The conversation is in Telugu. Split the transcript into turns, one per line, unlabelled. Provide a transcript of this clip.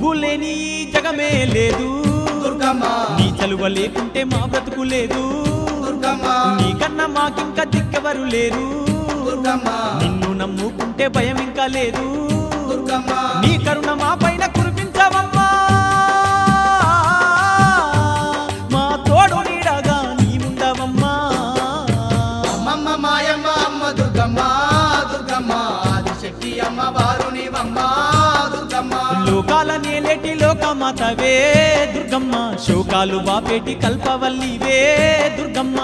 నువ్వు లేని జగమే లేదు
దుర్గమ్మ
నీ చలువ లేకుంటే మా బ్రతుకు లేదు
దుర్గమ్మ
నీకన్నా మాకింకా దిక్కెవరు లేరు
దుర్గమ్మ
నిన్ను నమ్ముకుంటే భయం ఇంకా లేదు
దుర్గమ్మ
నీ కరుణ మా పైన కురిపించవమ్మా మా తోడు నీడగా నీ ఉండవమ్మా
అమ్మమ్మ మాయమ్మ అమ్మ దుర్గమ్మ దుర్గమ్మ ఆదిశక్తి అమ్మ వారునివమ్మ దుర్గమ్మ
లోకాల నేలేటి లోకమాతవే దుర్గమ్మ శోకాలు బాపేటి కల్పవల్లివే దుర్గమ్మ